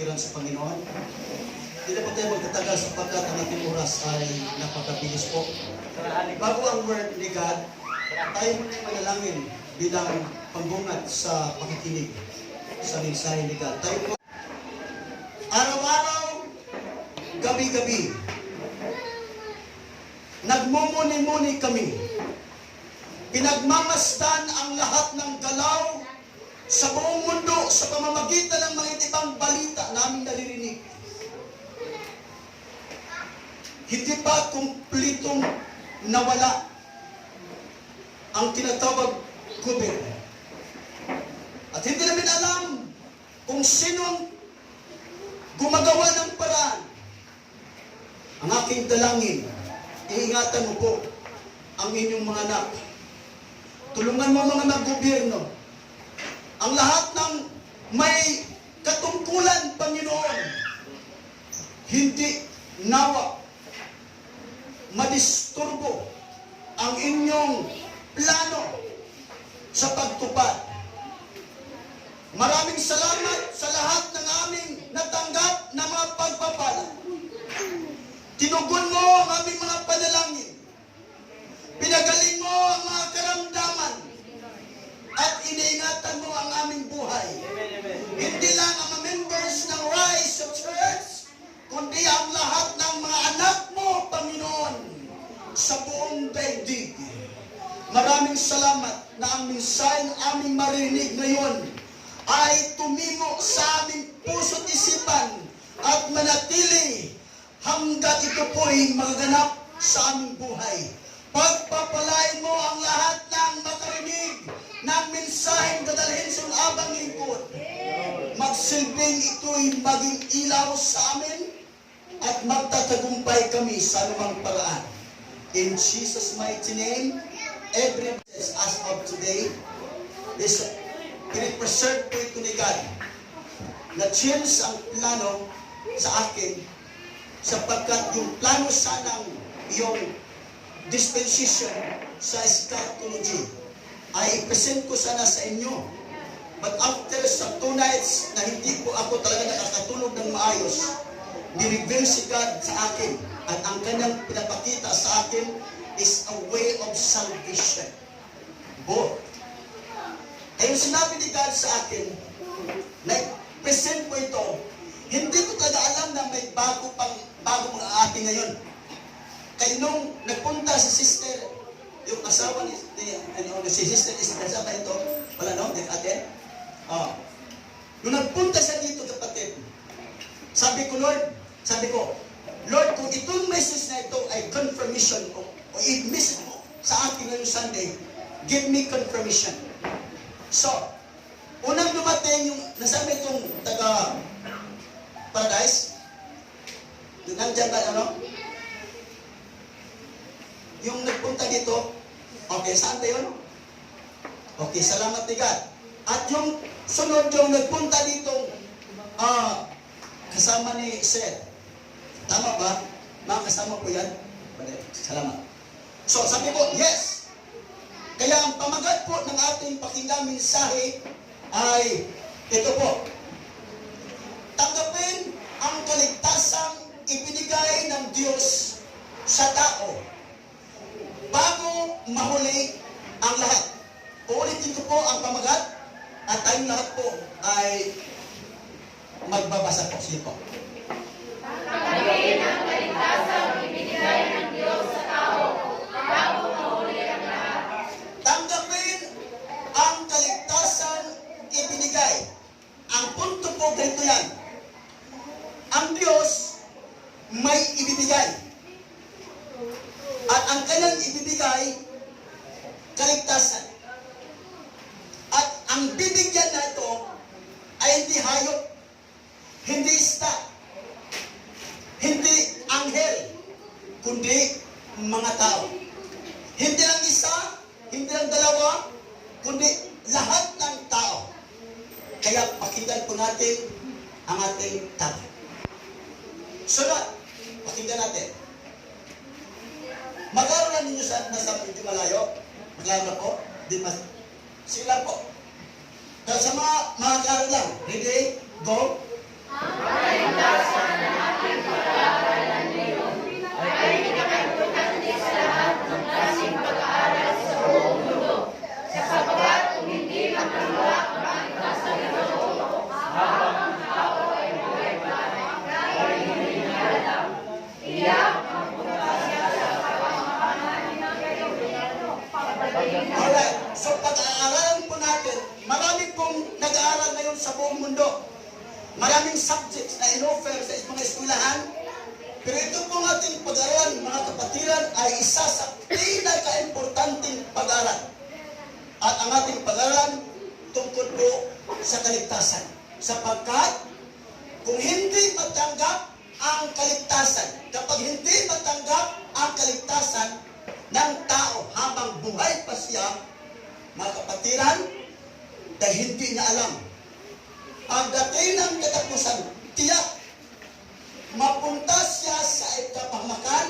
kapatiran sa Panginoon. Hindi na po tayo magtatagal sapagkat ang ating oras ay napakabilis po. Bago ang word ni God, tayo muna manalangin bilang pambungad sa pakikinig sa mensahe ni God. Tayo po, araw-araw, gabi-gabi, nagmumuni-muni kami. Pinagmamasdan ang lahat ng galaw sa buong mundo sa pamamagitan ng mga ibang balita namin naririnig. Hindi pa kumplitong nawala ang tinatawag gobyerno. At hindi namin alam kung sino ang gumagawa ng paraan. Ang aking dalangin, iingatan mo po ang inyong mga anak. Tulungan mo mga gobyerno. Ang lahat ng may katungkulan, Panginoon, hindi nawa madisturbo ang inyong plano sa pagtupad. Maraming salamat sa lahat ng aming natanggap na mga pagpapala. Tinugon mo ang aming mga panalangin. Pinagaling mo ang mga karamdaman. At iniingatan mo ang aming buhay. Hindi lang ang mga members ng Rise of Church, kundi ang lahat ng mga anak mo, Panginoon, sa buong daigdig. Maraming salamat na ang mensaheng aming marinig ngayon ay tumimo sa aming puso't isipan at manatili hanggat ito po'y magaganap sa aming buhay. Pagpapalain mo ang lahat ng makarinig ng mensaheng dadalhin sa abang lingkod. Magsilbing ito'y maging ilaw sa amin at magtatagumpay kami sa anumang paraan. In Jesus' mighty name, every as of today is pinipreserve po ito ni God. Na-change ang plano sa akin sapagkat yung plano sanang yung dispensation sa eschatology ay i-present ko sana sa inyo. But after sa 2 nights na hindi po ako talaga nakakatulog ng maayos, ni-reveal si God sa akin at ang kanyang pinapakita sa akin is a way of salvation. Both. Ay yung sinabi ni God sa akin, present po ito, hindi ko talaga alam na may bago mga ating ngayon. Kaya nung nagpunta si sister, yung asawa si sister is kasama ito, wala no, ate? Nung nagpunta siya dito, kapatid, sabi ko, Lord, kung itong message na ito ay confirmation o i-message mo sa akin ngayong Sunday, give me confirmation. So, unang dumating yung, nasabi itong taga-paradise, yung nandyan ba, yung nagpunta dito, okay, saan tayo? Okay, salamat ni God. At yung sunod yung nagpunta dito, kasama ni Seth. Tama ba? Mga kasama ko yan? Salamat. So, sabi ko, yes. Kaya ang pamagat po ng ating pakinggang mensahe ay ito po. Tanggapin ang kaligtasang ibinigay ng Diyos sa tao bago mahuli ang lahat. Uulitin ko po ang pamagat at tayong lahat po ay magbabasa po. Sige po. Tanggapin ang kaligtasang ibinigay ng Diyos sa tao bago mahuli ang lahat. Tanggapin ang kaligtasang ibinigay. Ang punto po ganito yan. Ang Diyos may ibibigay. At ang kanyang ibibigay, kaligtasan. At ang bibigyan na ito ay hindi hayop, hindi isda, hindi anghel, kundi mga tao. Hindi lang isa, hindi lang dalawa, kundi lahat ng tao. Kaya pakinggan po natin ang ating topic. Sunod, pakinggan natin. Magkaroon na ninyo nasa medyo malayo. Magkaroon na po. Di mas. Sila po. Pero sa mga karoon lang. Ready? Go. Alright, so pag-aaralan po natin, marami pong nag-aaral ngayon sa buong mundo. Maraming subjects na in-offer sa mga eskwelahan. Pero ito pong ating pag-aaral, mga kapatiran, ay isa sa pinaka-importanting pag-aaral. At ang ating pag-aaral tungkol po sa kaligtasan. Sapagkat kung hindi matanggap ang kaligtasan, kapag hindi matanggap ang kaligtasan ng tao habang buhay pa siya, mga kapatiran, dahil hindi niya alam, pagdating ng katapusan, tiyak, mapunta siya sa ikapahamakan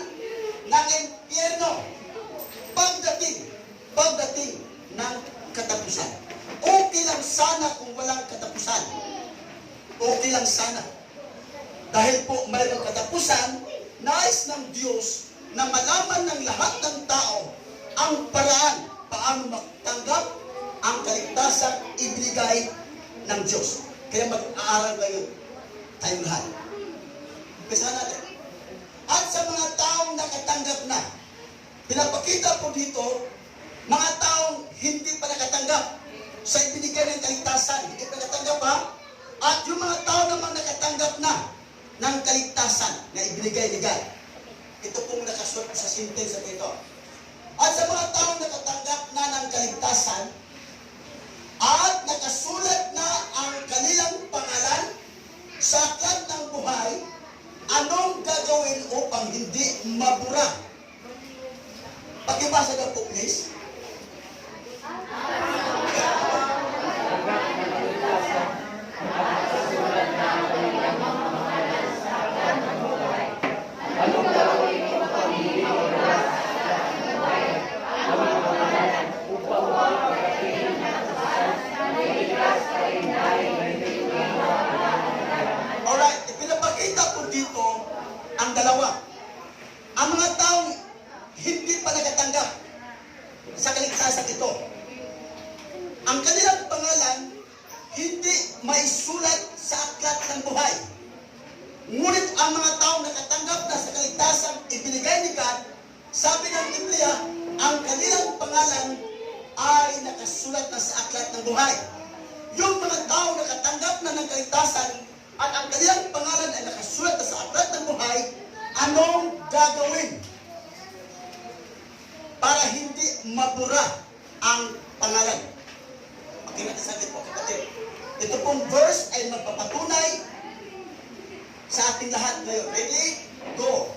ng impyerno. Pagdating ng katapusan. Okay lang sana kung walang katapusan. Okay lang sana. Dahil po mayroong katapusan, nais ng Diyos na malaman ng lahat ng tao ang paraan paano matanggap ang kaligtasan ibinigay ng Diyos. Kaya mag-aaral kayo tayong lahat. Umpisa natin. At sa mga taong nakatanggap na, pinapakita po dito, mga taong hindi pa nakatanggap sa ibinigay ng kaligtasan, hindi pa nakatanggap ha? At yung mga tao naman nakatanggap na ng kaligtasan na ibinigay ni God. Ito pong nakasulat sa sentence na ito. At sa mga taong nakatanggap na ng kaligtasan at nakasulat na ang kanilang pangalan sa aklat ng buhay, anong gagawin upang hindi mabura? Pakibasa daw po, please. Alright, ipinapakita po dito ang dalawa. Ang mga taong hindi pa nakatanggap sa kaligtasan ito, ang kanilang pangalan hindi maisulat sa aklat ng buhay. Ngunit ang mga taong nakatanggap na sa kaligtasan ibinigay ni God, sabi ng Biblia, ang kanilang pangalan ay nakasulat na sa aklat ng buhay. Yung mga taong nakatanggap na ng kaligtasan at ang kanilang pangalan ay nakasulat na sa aklat ng buhay, anong gagawin para hindi mabura ang pangalan? Pakinggan natin saglit po, kapatid. Ito pong verse ay magpapatunay sa ating lahat ngayon. Ready? Go!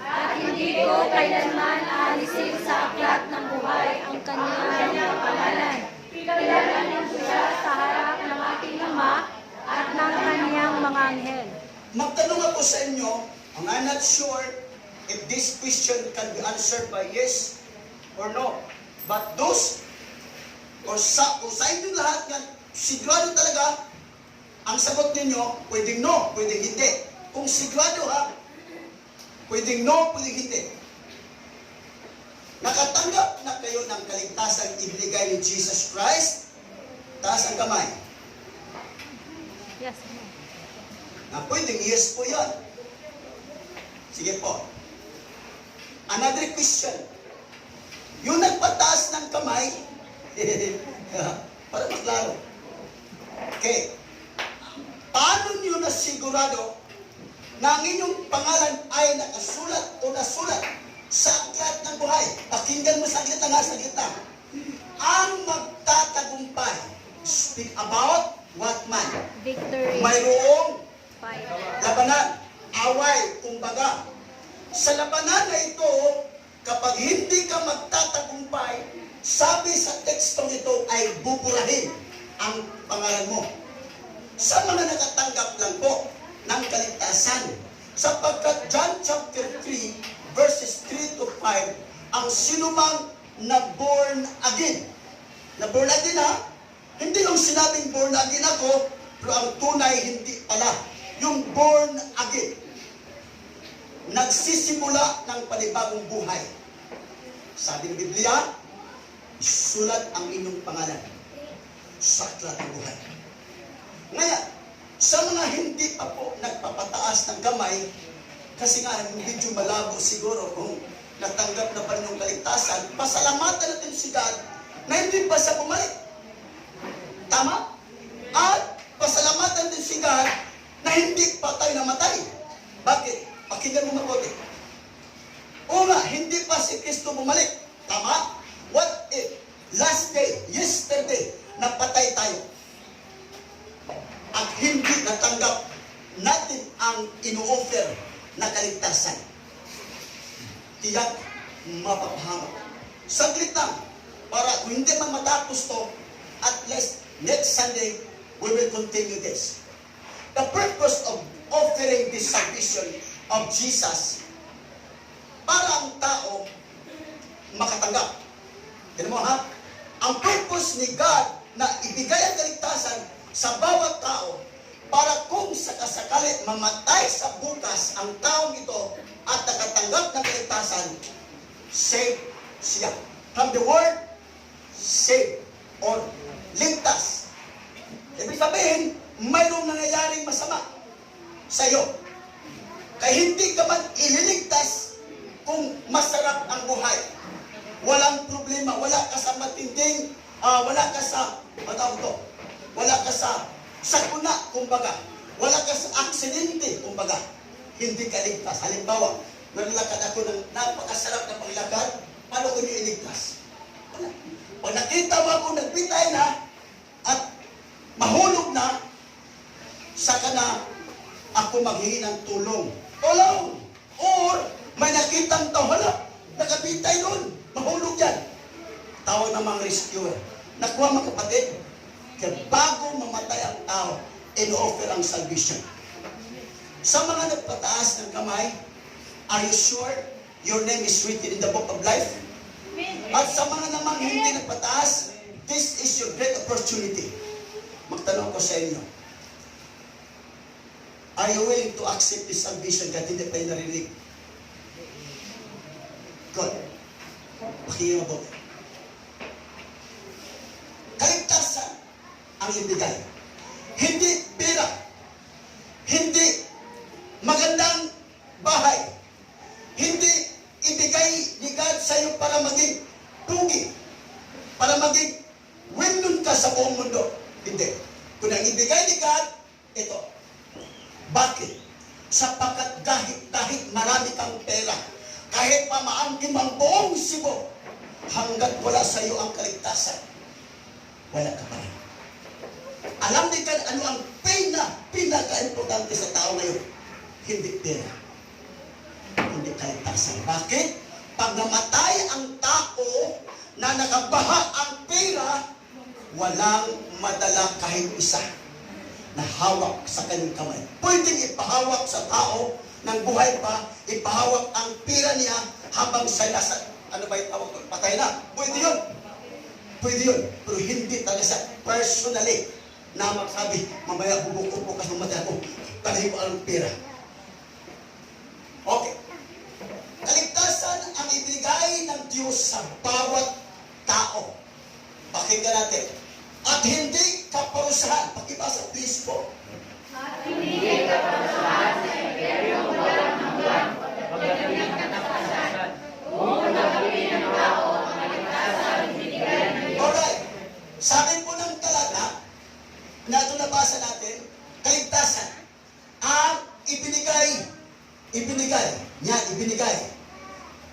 At hindi ko kailanman aalisin sa aklat ng buhay ang kanyang pangalan. Kilalanin ko siya sa harap ng aking Ama at ng kanyang mga anghel. Magtanong ako sa inyo, and I'm not sure if this question can be answered by yes or no. But those, kung sa inyong lahat yan, sigurado talaga, ang sagot ninyo, pwedeng no, pwedeng hindi. Kung sigurado ha, pwedeng no, pwedeng hindi. Nakatanggap na kayo ng kaligtasan ibinigay ni Jesus Christ, taas ang kamay. Yes. Na pwedeng yes po yan. Sige po. Another question. Yung nagpataas ng kamay, para maklaro. Okay. Paano nyo nasigurado na ang inyong pangalan ay nakasulat o nasulat sa aklat ng buhay? Pakinggan mo saglit na nga, saglit na. Ang magtatagumpay. Speak about what man? Victory. Mayroong Fight. labanan, away, kumbaga. Sa labanan na ito, kapag hindi ka magtatagumpay, sabi sa tekstong ito ay buburahin ang pangalan mo. Sa mga nakatanggap lang po ng kaligtasan, sapagkat John chapter 3 verses 3 to 5, ang sinumang na born again ha, hindi yung born again ako, pero ang tunay hindi pala. Yung born again, nagsisimula ng panibagong buhay. Sabi ng Biblia, sulat ang inyong pangalan sa aklat ng buhay. Ngayon, sa mga hindi pa po nagpapataas ng kamay, kasi nga medyo malabo siguro kung natanggap na pa rin yung kaligtasan, pasalamatan natin si God na hindi pa siya bumalik. Tama? At pasalamatan din si God na hindi pa tayo namatay. Bakit? Pakinggan mo mabuti. Una, hindi pa si Kristo bumalik. Tama? What if last day, yesterday, napatay tayo at hindi natanggap natin ang ino-offer na kaligtasan? Tiyak mapapahamak. Saglit lang, para kung hindi man matapos to, at least next Sunday, we will continue this. The purpose of offering this salvation of Jesus, para ang tao makatanggap. Tignan mo ha? Ang purpose ni God na ibigay ang kaligtasan sa bawat tao, para kung sakasakali mamatay sa bukas ang taong ito at nakatanggap ng kaligtasan, save siya. From the word, save or ligtas. Ibig sabihin, mayroong nangyayaring masama sa iyo. Kaya hindi ka man ililigtas kung masarap ang buhay. Walang problema, wala ka sa matinding, wala ka sa, wala ka sa sakuna, kumbaga. Wala ka sa aksidente, kumbaga. Hindi ka ligtas. Halimbawa, nalakad ako ng napakasarap na paglakad, paano ko niyo iligtas? Wala. Pag nakita mo ako nagbitay na at mahulog na, saka na ako maghingi ng tulong. Tulong! Or may nakitang tao, hala, nakabitay nun, mahulog yan. Tawag ng mga rescuer. Nakuha mga kapatid, kaya bago mamatay ang tao, in-offer ang salvation. Sa mga nagpataas ng kamay, are you sure your name is written in the book of life? At sa mga namang hindi nagpataas, this is your great opportunity. Magtanong ko sa inyo, are you willing to accept this salvation kahit hindi pa yung narinig? Good. Pakinggan mo. Kaligtasan ang ibigay. Hindi pera. Hindi magandang bahay. Hindi ibigay ni God sa iyo para maging pugi. Para maging windon ka sa buong mundo. Hindi. Kung ang ibigay ni God, ito. Bakit? Sapagkat kahit marami kang pera, kahit pamaangkin ang buong Cebu, hanggat wala sa iyo ang kaligtasan, wala ka pa rin. Alam din ka ano ang pinaka-importante sa tao ngayon? Hindi pera. Hindi kaligtasan. Bakit? Pag namatay ang tao na nakabaha ang pera, walang madala kahit isa na hawak sa kanyang kamay. Pwedeng ipahawak sa tao ng buhay pa, ipahawak ang pera niya habang siya nasa, ano ba yung tawag ko? Patay na. Pwede yun. Pwede yun. Pero hindi talaga siya personally na magsabi, mamaya bubukod po kasi mamatay ako. Talahin ko ang pera. Okay. Kaligtasan ang ibigay ng Diyos sa bawat tao. Pakinggan natin. At hindi kaparusahan. Pakibasa, please po. At hindi kaparusahan sa imperyong walang hanggan, pagdating ng katapasan, kung nagawin ng tao ang kaligtasan binigay ng Diyos. Alright. Sabi po ng talata, na ito nabasa natin, kaligtasan ang ibinigay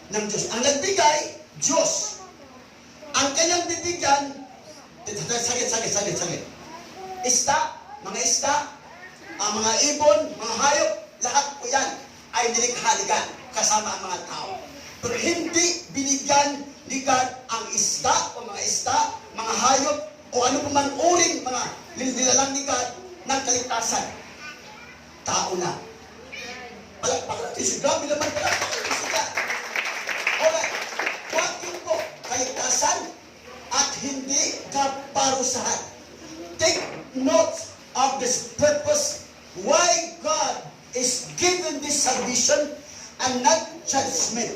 ng Diyos. Ang nagbigay, Diyos. Ang kanyang bibigyan, sagit. Mga isda, ang mga ibon, mga hayop, lahat po yan ay nilikha kasama ang mga tao. Pero hindi binigyan ni God ang isda, o mga isda, mga hayop, o ano pa man uring mga nilalang ni God ng kaligtasan. Tao na. Palakpakan natin siya. Grabe naman palakpakan natin siya. Alright. Huwag yun po. Kaligtasan at hindi kaparusahan. Take note of this purpose why God is given this salvation and not judgment.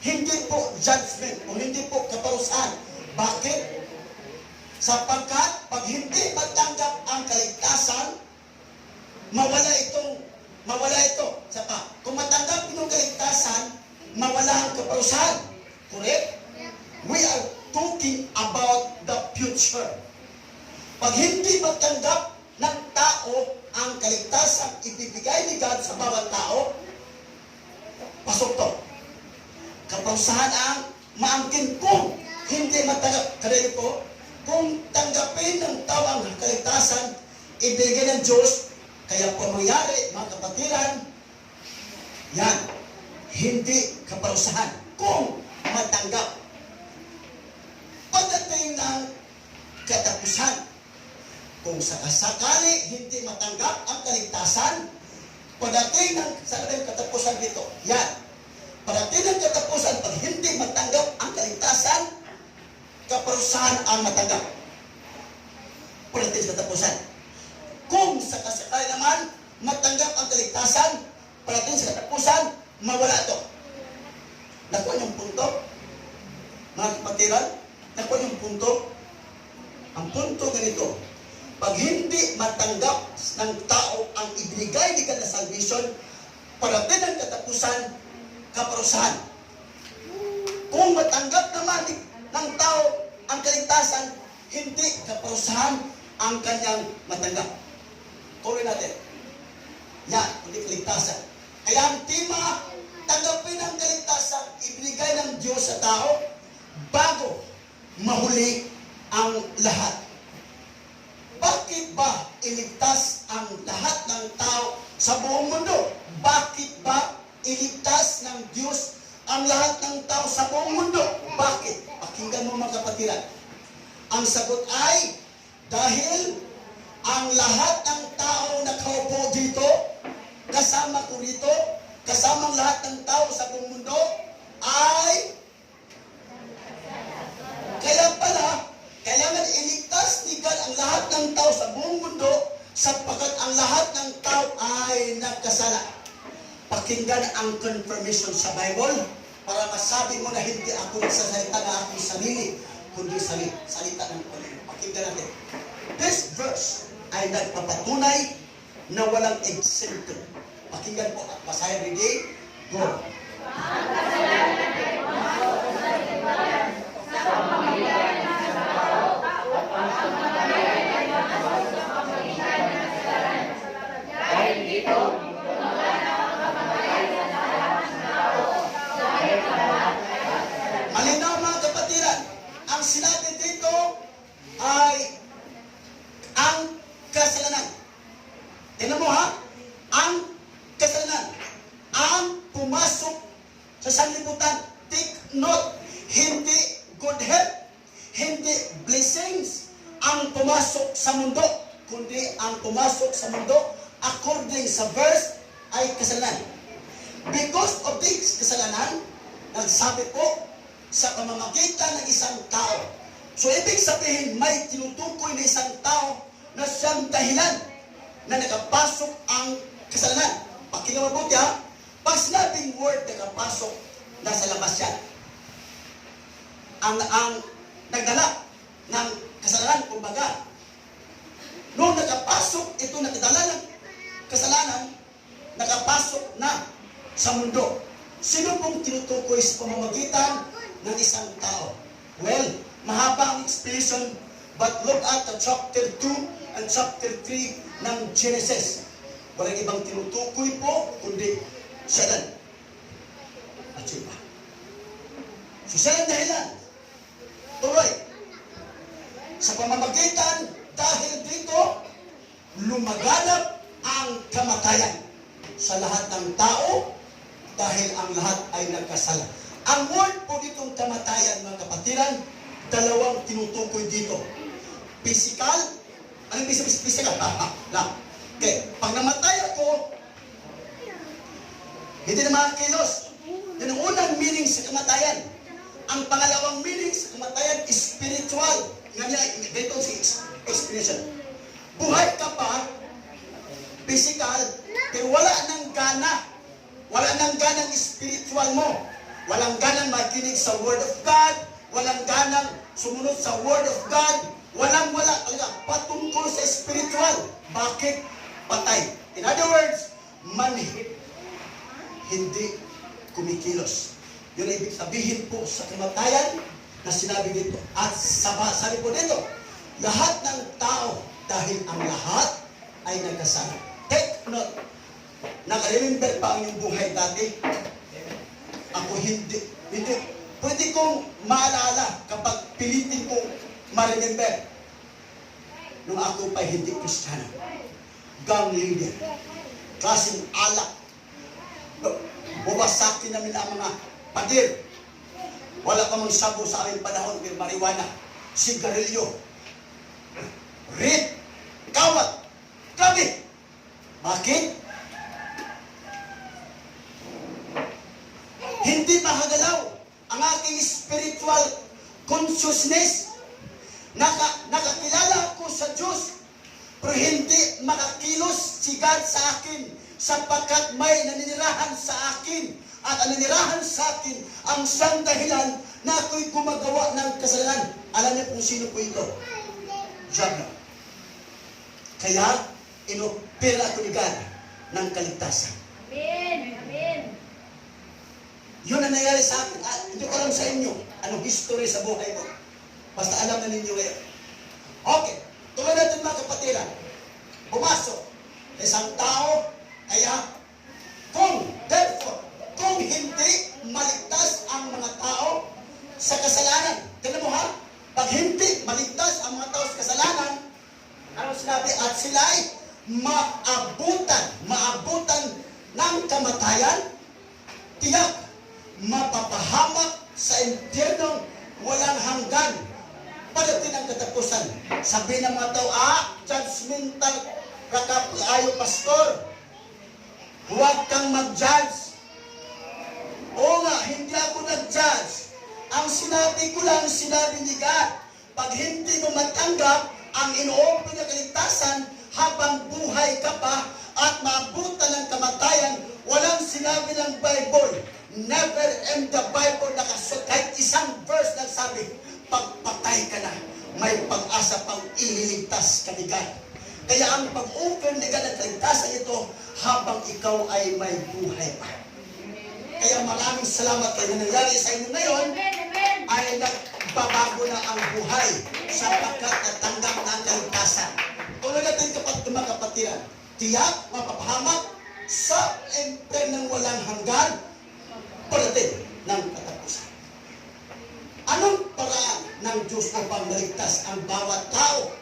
Hindi po judgment o hindi po kaparusahan. Bakit? Sapagkat pag hindi matanggap ang kaligtasan, mawala ito. Kung matanggap itong kaligtasan, mawala ang kaparusahan. Correct? We are talking about the future. Pag hindi matanggap ng tao ang kaligtasan ibibigay ni God sa bawat tao, pasok to. Kaparusahan ang maangkin kung hindi matanggap. Kaya po, kung tanggapin ng tao ang kaligtasan, ibigay ng Diyos, kaya po mangyari, mga kapatiran, yan, hindi kaparusahan. Kung matanggap. Pagdating ng katapusan, kung sakasakali hindi matanggap ang kaligtasan, pagdating ng katapusan dito, yan, pagdating ng katapusan, pag hindi matanggap ang kaligtasan, kaparusahan ang matanggap. Pagdating sa katapusan. Kung sakasakali naman matanggap ang kaligtasan, pagdating sa katapusan, mawala ito. Nakuha niyong punto? Mga kapatiran, nakuha niyong punto? Ang punto ganito, pag hindi matanggap ng tao ang ibinigay ni God na salvation, pagdating ng katapusan, kaparusahan. Kung matanggap naman ng tao ang kaligtasan, hindi kaparusahan ang kanyang matanggap. Tuloy natin. Yan, hindi kaligtasan. Kaya ang tema, tanggapin ang kaligtasan, ibinigay ng Diyos sa tao bago mahuli ang lahat. Bakit ba iligtas ang lahat ng tao sa buong mundo? Bakit ba iligtas ng Diyos ang lahat ng tao sa buong mundo? Bakit? Pakinggan mo mga kapatiran. Ang sagot ay dahil ang lahat ng tao nakaupo dito, kasama ko rito, kasama ang lahat ng tao sa buong mundo, ay kaya pala, kailangan iligtas ni God ang lahat ng tao sa buong mundo sapagkat ang lahat ng tao ay nagkasala. Pakinggan ang confirmation sa Bible para masabi mo na hindi ako nagsasalita na aking sarili, kundi salita ng Panginoon. Pakinggan natin. This verse ay nagpapatunay na walang exemption. Pakinggan po at basahin ready. Go. Ang kasalanan ay pumasok sa lipunan sa pamamagitan ng tao at ang kamatayan ay pumasok sa pamamagitan ng kasalanan. Dahil dito, gumagana ang kamatayan sa lahat ng tao dahil lahat ay kasalanan. Malinaw mga kapatiran, ang sinabi dito ay ang kasalanan. Tingnan mo ha, ang kasalanan, ang pumasok sa sanlibutan. Take note, hindi good health, hindi blessings ang pumasok sa mundo, kundi ang pumasok sa mundo according sa verse ay kasalanan. Because of this kasalanan, nagsabi po sa pamamagitan ng isang tao. So ibig sabihin may tinutukoy na isang tao na siyang dahilan na nakapasok ang kasalanan. Pakinggan mabuti ha. Pag sinabing word nakapasok, nasa labas yan. Ang nagdala ng kasalanan, kumbaga, nung nakapasok, ito nakadala ng kasalanan, nakapasok na sa mundo. Sino pong tinutukoy sa pamamagitan ng isang tao? Well, mahaba ang explanation, but look at the chapter 2 and chapter 3 ng Genesis. Walang ibang tinutukoy po, kundi siya lang. At siya ba? So siya lang dahilan. Tuloy. Sa pamamagitan, dahil dito, lumaganap ang kamatayan sa lahat ng tao dahil ang lahat ay nagkasala. Ang word po ditong kamatayan, mga kapatiran, dalawang tinutukoy dito. Physical. Anong ibig sabihin physical? Lang. Okay. Pag namatay ako, hindi na makakilos. Yan ang unang meaning sa kamatayan. Ang pangalawang meaning sa kamatayan is spiritual. Ganyan, ito si explanation. buhay ka pa, physical, pero wala nang gana. Wala nang ganang spiritual mo. Walang ganang makinig sa Word of God. Walang ganang sumunod sa Word of God. Wala talaga patungkol sa spiritual. Bakit? Patay. In other words, manhid. Hindi kumikilos. Yun ibig sabihin po sa kamatayan na sinabi dito. At sabi po dito, lahat ng tao, dahil ang lahat ay nagkasala. Take note. Naka-remember pa ang iyong buhay dati? Ako hindi. Pwede kong maalala kapag pilitin kong ma-remember. Nung ako pa hindi Kristiyano. Gang leader. Klaseng alak. Buwasakin namin ang mga pader. Wala pa mang sabo sa aming panahon ng marijuana. Sigarilyo. Rit. Kawat. Grabe. Bakit? Hindi mahagalaw ang aking spiritual consciousness. Nakakilala ako sa Diyos, pero hindi makakilos si God sa akin sapagkat may naninirahan sa akin. At ang naninirahan sa akin ang siyang dahilan na ako'y gumagawa ng kasalanan. Alam niyo kung sino po ito? Diablo. Kaya, inopera ko ni God ng kaligtasan. Amen. Amen. Yun ang nangyari sa akin. Hindi ko alam sa inyo anong history sa buhay mo. Basta alam na ninyo ngayon. Okay. Tuloy natin mga kapatiran. Pumasok sa isang tao. Kaya, therefore, kung hindi maligtas ang mga tao sa kasalanan. Tignan mo ha? Pag hindi maligtas ang mga tao sa kasalanan, ano sinabi? At sila ay maabutan ng kamatayan, tiyak mapapahamak sa impyernong walang hanggan. Pagdating ang katapusan, sabi ng mga tao, judgmental rakap ayo pastor. Huwag kang mag-judge. Oo nga, hindi ako nag-judge. Ang sinabi ko lang, sinabi ni God, pag hindi mo matanggap ang ino-open na kaligtasan habang buhay ka pa at maabutan ng kamatayan, walang sinabi ng Bible. Never in the Bible nakasulat kahit isang verse na sabi, pagpatay ka na, may pag-asa pang ililigtas ka ni God. Kaya ang pag-open ni God ng kaligtasan ito habang ikaw ay may buhay pa. Kaya maraming salamat kayo na nangyari sa inyo ngayon ay nagbabago na ang buhay sapagkat natanggap na ang kaligtasan. Tulad natin mga kapatiran, tiyak mapapahamak sa impyernong walang hanggan pagdating ng katapusan. Anong paraan ng Diyos upang maligtas ang bawat tao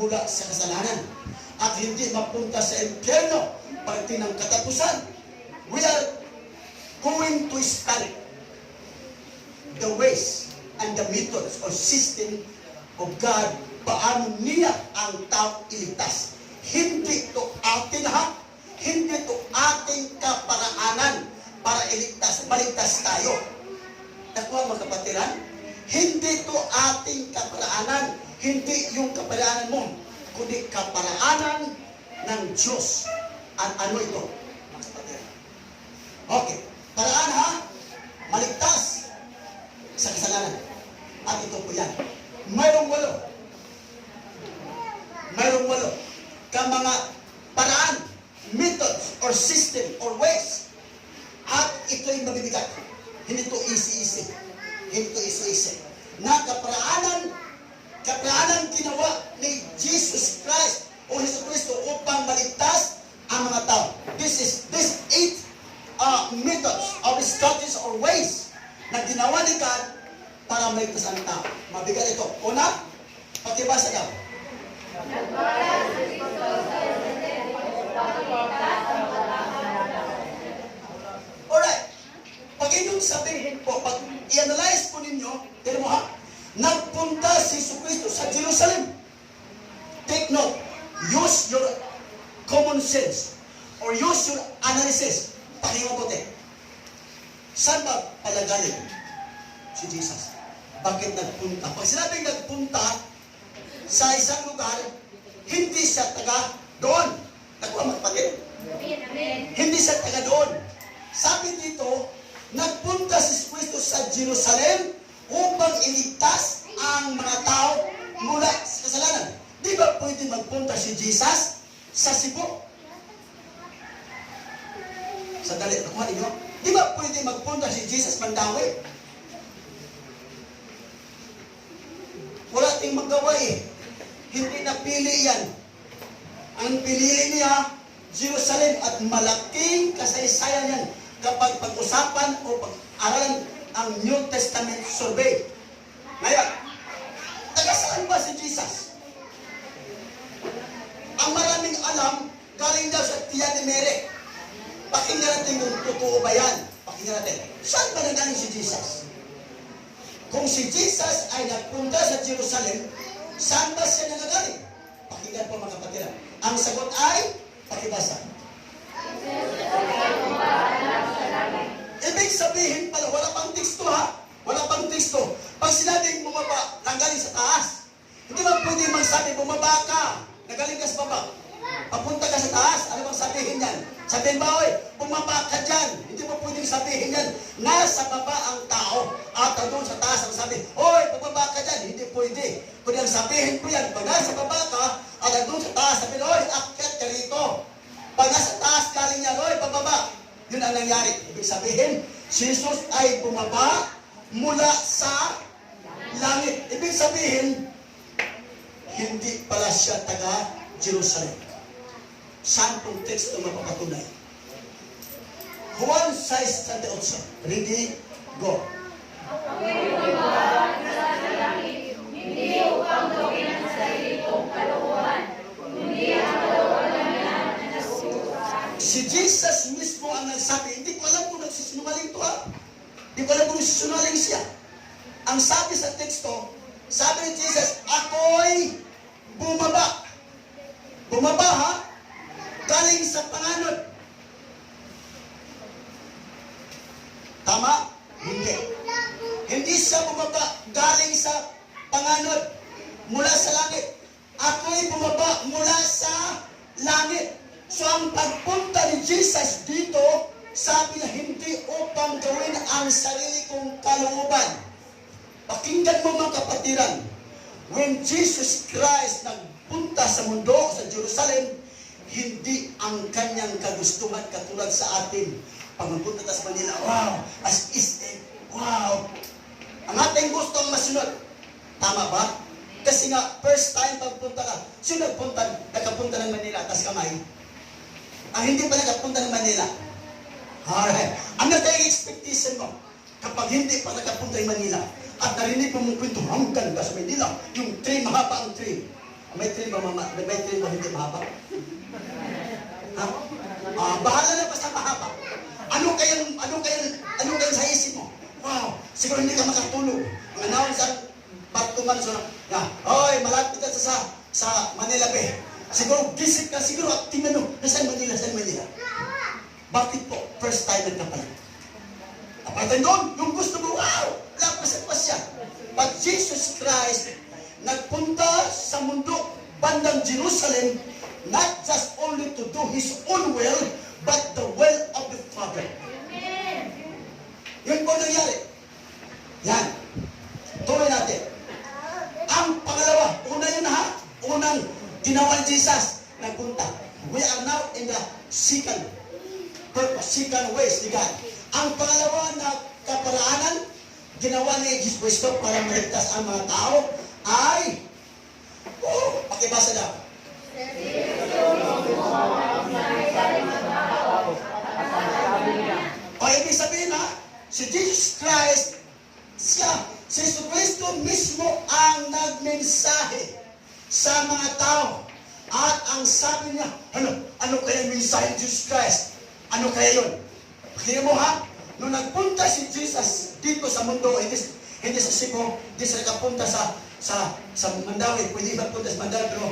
mula sa kasalanan at hindi mapunta sa impyerno pagdating ng katapusan? We are going to study the ways and the methods or system of God, paano niya ang tao iligtas. Hindi ito atin hindi ito ating kaparaanan para maligtas tayo. Nakuha mga kapatiran? Hindi ito ating kaparaanan, hindi yung kaparaanan mo, kundi kaparaanan ng Diyos. At ano ito? Mga kapatiran. Okay. Paraan maligtas sa kasalanan. At ito po yan. Mayroong walo ka mga paraan, methods, or system, or ways. At ito'y mabibigat. Hindi ito easy-easy. Hindi ito easy-easy. Na kaparaanan ginawa ni Jesus Christ o Hesus Kristo upang maligtas ang mga tao. This 8 methods or strategies or ways na ginawa ni God para maligtas ang tao. Mabigat ito. Una, pakibasa daw. Alright. Pag inyong sabihin po, pag i-analyze po ninyo, tignan mo ha, nagpunta si Hesus Kristo sa Jerusalem. Take note. Use your common sense or use your analysis. Pakinggan po tayo. Saan ba palagaling si Jesus? Bakit nagpunta? Pag sinabing nagpunta sa isang lugar, hindi siya taga doon. Nakuha mga kapatid? Amen. Hindi siya taga doon. Sabi dito, nagpunta si Kristo sa Jerusalem upang iligtas ang mga tao mula sa kasalanan. Di ba pwede magpunta si Jesus sa Cebu? Sandali, nakuha ninyo? Di ba pwede magpunta si Jesus Mandawi? Wala ting magawa eh. Hindi napili yan. Ang pinili niya, Jerusalem, at malaking kasaysayan yan kapag pag-usapan o pag-aralan ang New Testament survey. Ngayon, taga saan ba si Jesus? Ang maraming alam, galing daw sa Tia de Mere. Pakinggan natin kung totoo ba yan. Pakinggan natin. Saan ba nanggaling si Jesus? Kung si Jesus ay nagpunta sa Jerusalem, saan ba siya nanggaling? Pakinggan po mga kapatid. Ang sagot ay, pakibasa. Ibig sabihin pala, wala pang teksto ha. Wala pang teksto. Pag sinabing bumaba, nanggaling sa taas. Hindi ba pwede magsabi, bumaba ka, nagaling ka sa baba. Papunta ka sa taas, ano bang sabihin yan? Sabihin ba, oy, bumaba ka dyan. Hindi mo pwedeng sabihin yan. Nasa baba ang tao at doon sa taas ang sabi, oy, bumaba ka dyan. Hindi pwede. Kung ang sabihin ko yan, pag nasa baba ka at doon sa taas, sabihin, oy, akyat ka rito. Pag nasa taas galing yan, oy, bababa. Yun ang nangyari. Ibig sabihin, si Jesus ay bumaba mula sa langit. Ibig sabihin, hindi pala siya taga Jerusalem. Saan pong teksto mapapatunay? Juan 6:38. Ready? Go. Hindi upang gawin ang sarili kong kalooban, kundi ang kalooban niya na nasusunod. Si Jesus mismo ang nagsabi, hindi ko alam kung nagsisinungaling to ha. Hindi ko alam kung nagsisinungaling siya. Ang sabi sa teksto, sabi ni Jesus, ako'y bumaba. Bumaba ha? Galing sa panganod. Tama? Hindi. Hindi siya bumaba galing sa panganod mula sa langit. Ako'y bumaba mula sa langit. So ang pagpunta ni Jesus dito, sabi niya, hindi upang gawin ang sarili kong kalooban. Pakinggan mo mga kapatiran, when Jesus Christ nagpunta sa mundo, sa Jerusalem, hindi ang kanyang kagustuhan katulad sa atin. Pag magpunta tayo sa Manila, wow, as is it, wow. Ang ating gustong masunod. Tama ba? Kasi nga, first time pagpunta ka, sino nagpunta ng Manila, tas kamay? Ang hindi pa nagpunta ng Manila. Alright. Ano tayong expectation mo? Kapag hindi pa nagpunta ng Manila, at narinig mo mong kwento, ang ganda sa Manila, yung train, mahaba ang train. May train ba, may train ba hindi mahaba? Ha? Bahala na basta mahaba. Ano kayang sa isip mo? Wow, siguro hindi ka makatulog. Ang announce ang Batuman so na, oy, malapit ka sa Manila Bay. Siguro gisip ka, siguro at tingnan mo, saan Manila? Bakit po? First time nagkapala. Apatan doon, yung gusto mo, wow, lapas siya. But Jesus Christ, nagpunta sa mundo, bandang Jerusalem, not just only to do His own will, but the will of the Father. Amen. Yun po nangyari. Yan. Tuloy natin. Ang pangalawa, una yun ha, unang ginawa ni Jesus, nagpunta. We are now in the second purpose, second ways ni God. Ang pangalawa na kaparaanan, ginawa ni Jesus Cristo para maligtas ang mga tao, ay, pakibasa daw. O ibig sabihin ha, si Jesus Christ, si Jesus Cristo mismo ang nagmensahe sa mga tao. At ang sabi niya, ano kaya yung mensahe ni Jesus Christ? Ano kaya yun? Pakinggan mo ha, nung nagpunta si Jesus dito sa mundo, hindi sa Cebu, hindi sa nakapunta sa Mandawi, pwede ba punta sa Mandawi, pero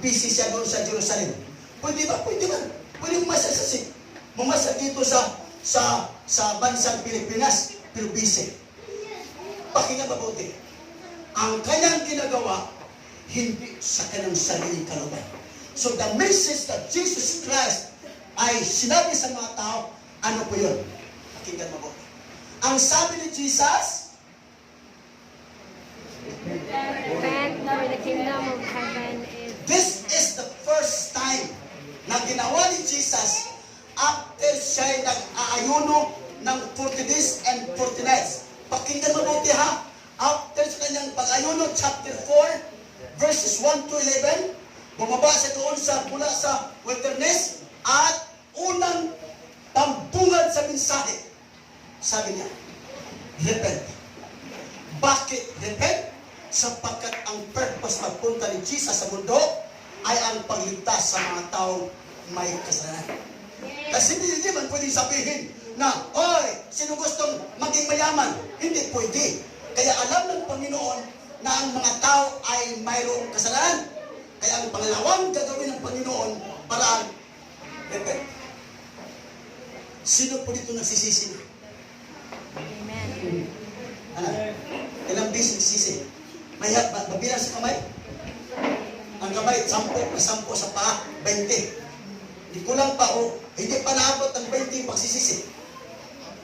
busy siya doon sa Jerusalem. Pwede ba? Pwede ba? Pwede bumasa dito sa bansang Pilipinas, pero busy. Pakinggan mabuti. Ang kanyang ginagawa, hindi sa kanyang sariling kalooban. So the message that Jesus Christ ay sinabi sa mga tao, ano po yun? Pakinggan mo po. Ang sabi ni Jesus, Repent, for the kingdom of heaven is... this is the first time na ginawa ni Jesus after siya nag-aayuno ng 40 days and 40 nights. Pakinggan mo mabuti ha. After sa kanyang pag-ayuno, chapter 4, verses 1 to 11, bumaba siya doon mula sa wilderness at unang pambungad sa mensahe. Sabi niya, repent. Bakit repent? Sapagkat ang purpose magpunta ni Jesus sa mundo ay ang pagligtas sa mga taong may kasalanan. Kasi hindi man pwedeng sabihin na, oy, sino gustong maging mayaman? Hindi pwede. Kaya alam ng Panginoon na ang mga tao ay mayroong kasalanan. Kaya ang pangalawang gagawin ng Panginoon parang repent. Sino po dito nagsisisi na? Amen. Ano? Ilang beses nagsisisi? Mabilang sa kamay? Ang kamay, 10 sa paa, 20. Hindi kulang pa o hindi pa naabot ang 20 pagsisisi.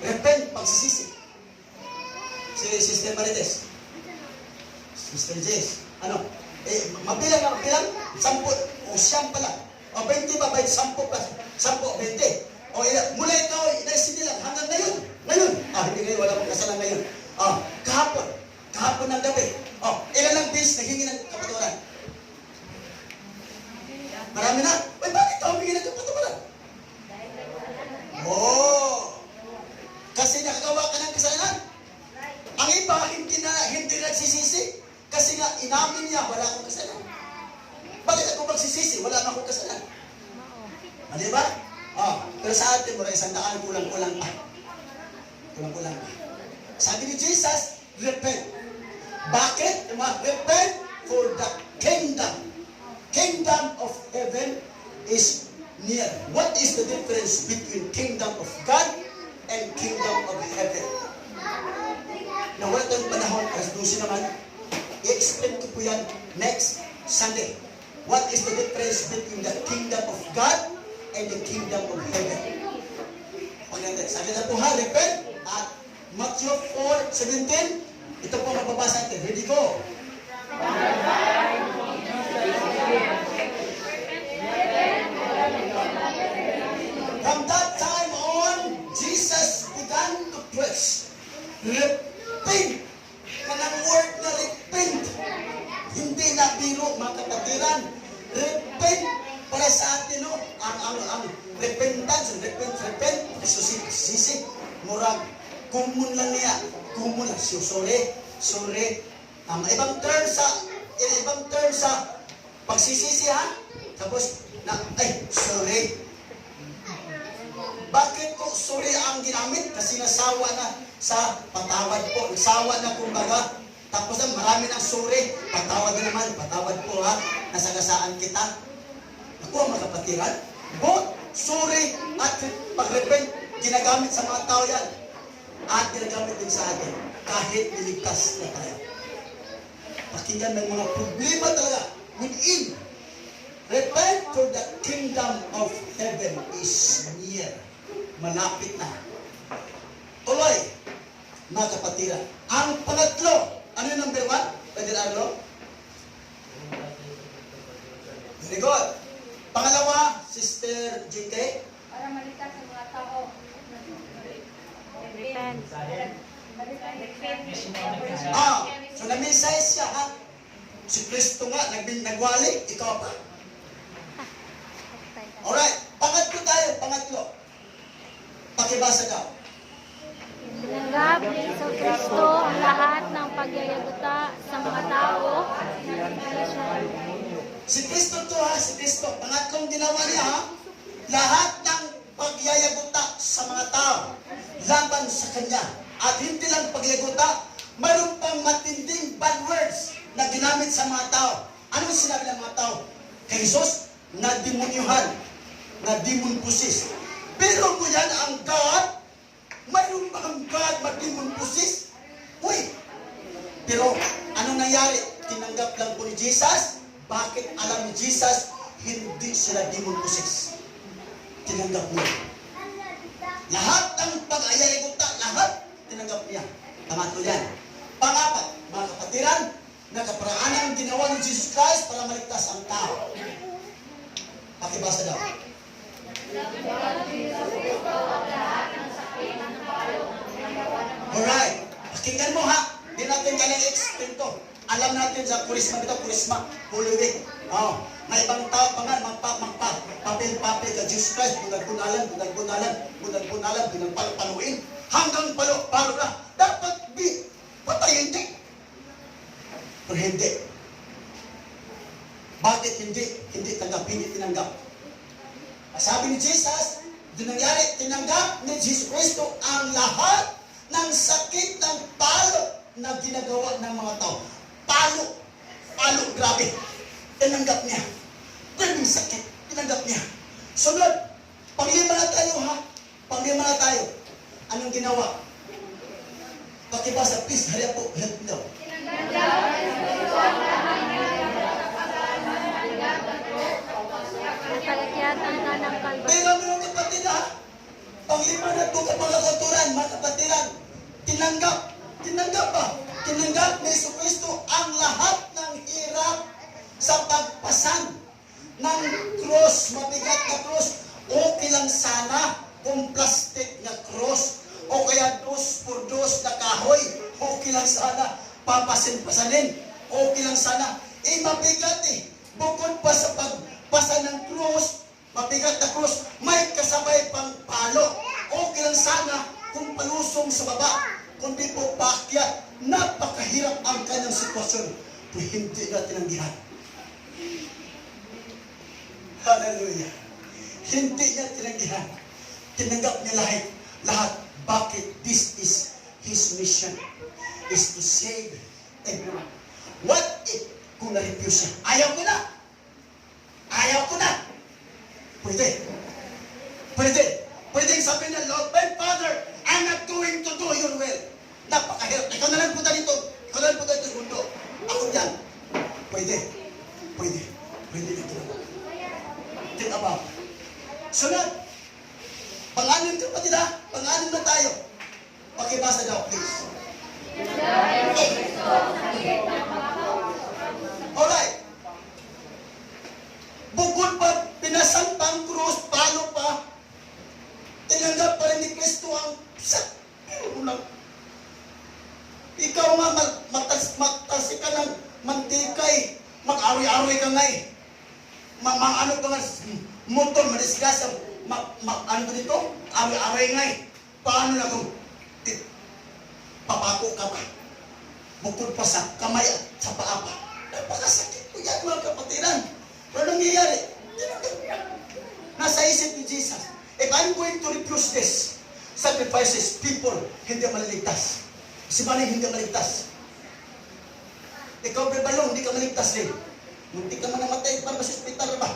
Repent, pagsisisi. Si Sister Marites. Sister Jess. Ano? Mabilang, 10 o siyam pala. O 20 pa, 10 plus 10, 20. O mula ikaw, inaisindi lang hanggang ngayon. Ngayon. Hindi ngayon, wala mong kasalan ngayon. Kahapon ng gabi. Ilan lang beses naghingi ng kapaturan? Marami na. Bakit ako humingi ng kapaturan? Kasi nakagawa ka ng kasalanan. Ang iba, hindi nagsisisi. Kasi nga, inamin niya, wala akong kasalanan. Bakit ako magsisisi? Wala na akong kasalanan. Di ba? Pero sa atin, mura 100, kulang-kulang pa. Kulang-kulang pa. Sabi ni Jesus, repent. Bakit? Repent for the kingdom of heaven is near. What is the difference between kingdom of God and kingdom of heaven? Na wala tayong panahon, alas 12 naman, i-explain ko po yan next Sunday. What is the difference between the kingdom of God and the kingdom of heaven? Sabi na po ha, repent. At Matthew 4:17, ito po mababasa natin. Ready go. From that time on, Jesus began to preach. Repent. Kanang word na repent. Hindi na biro, mga kapatiran. Repent para sa atin, no? Ang repentance, repent. Sisi, murag, kumun lang niya. Kumun lang. Sorry. Ibang term sa pagsisisi, ha? Tapos, sorry. Bakit ko sorry ang ginamit? Kasi nasawa na sa patawad po. Nasawa na kumbaga. Tapos marami ng sorry. Patawad na naman. Patawad po ha. Nasagasaan kita. Ako ang mga kapatiran. Both sorry at pag-repent, ginagamit sa mga tao yan. At ginagamit din sa atin. Kahit niligtas na tayo. Pakinggan ng mga problema talaga. Within. Repent for the kingdom of heaven is near. Malapit na. Tuloy, mga kapatiran. Ang pangatlo, ano yung number 1? Pwede na ano? Very good. Pangalawa, Sister JK. Para maligtas sa mga tao. Repent. So na-message siya, ha? Si Kristo nga, nagwali, ikaw pa. Alright, pangatlo. Pakibasa daw. Tinanggap ni Kristo ang lahat ng pagyayaguta sa mga tao. Si Kristo to ha, si Kristo. Pangatlong ginawa niya ha. Lahat ng pagyayaguta sa mga tao laban sa Kanya. At hindi lang pagyayaguta, mayroon pang matinding bad words na ginamit sa mga tao. Ano sinabi ng mga tao? Kay Jesus, na demonyuhan, na demon possessed. Pero mo yan ang God, mayroon ba ang God mag-demon possessed? Uy! Pero anong nangyari? tinanggap lang po ni Jesus. Bakit alam ni Jesus, hindi sila demon possessed? Tinanggap niya. Lahat ng pag-ayari ko lahat tinanggap niya. Pangatlo yan. Pangapat, mga kapatiran, nakaparaanan ang ginawa ni Jesus Christ para maligtas ang tao. Pakibasa daw. Alright. Pakinggan mo ha. Di natin kailangan explain to. Alam natin sa kurisma dito, kurisma, Holy Week. Oh, may ibang tao pa nga, papel-papel ka, Jesus Christ, bunag-bunalan, binagpaluin, hanggang palo na. Dapat patayin din. Pero hindi. Bakit hindi? Hindi tanggap, hindi tinanggap. Sabi ni Jesus, doon nangyari, tinanggap ni Jesus Cristo ang lahat ng sakit ng palo na ginagawa ng mga tao. Palo, grabe. Tinanggap niya. Grabing sakit, tinanggap niya. Sunod, panglima na tayo ha. Panglima na tayo. Anong ginawa? Pakibasa, please, hurry up po. Help me daw. Kalakyatan na ng kalba. Pero mga kapatid ha, panglima na ito mga kauturan, mga kapatiran, tinanggap ba? Tinanggap ni Jesucristo ang lahat ng hirap sa pagpasan ng krus, mabigat na krus. Okay lang sana kung plastic na krus o kaya dos por dos na kahoy. Okay lang sana papasin-pasanin. Okay lang sana. Mabigat Bukod pa sa pagpasan ng krus, mabigat na krus, may kasabay pang palo. Okay lang sana kung palusong sa baba, kundi po paakyat. Napakahirap ang kanyang sitwasyon. Pero hindi na tinanggihan. Hallelujah. Hindi niya tinanggihan. Tinanggap niya lahat. Bakit? This is His mission. Is to save everyone. What if kung na-refuse siya? Ayaw ko na. Pwede sabihin na, Lord, my Father, I'm not going to do your will. Napakahirap. Ikaw na lang punta dito sa mundo. Ako dyan. Pwede dito. Think about. Sunod. Pang-anim kapatid ha? Pang-anim na tayo. Pakibasa daw, please. Alright. Bukod pa, pinasan pa ang krus, palo pa, tinanggap pa rin ni Kristo ang ikaw nga, magtasi ka ng mantikay, mag-aroy-aroy ka nga ano ka nga, motor, madisgrasya, ano ka dito? Aroy-aroy nga Paano na kung papako ka pa? Bukod pa sa kamay at sa paa pa. Napakasakit po yan mga kapatiran. Pero nangyayari, nasa isip ni Jesus, if I'm going to refuse this sacrifices, people hindi maliligtas. Si Manny hindi maligtas. Ikaw, Bebalong, hindi ka maligtas din. Hindi ka man namatay para sa ospital ba?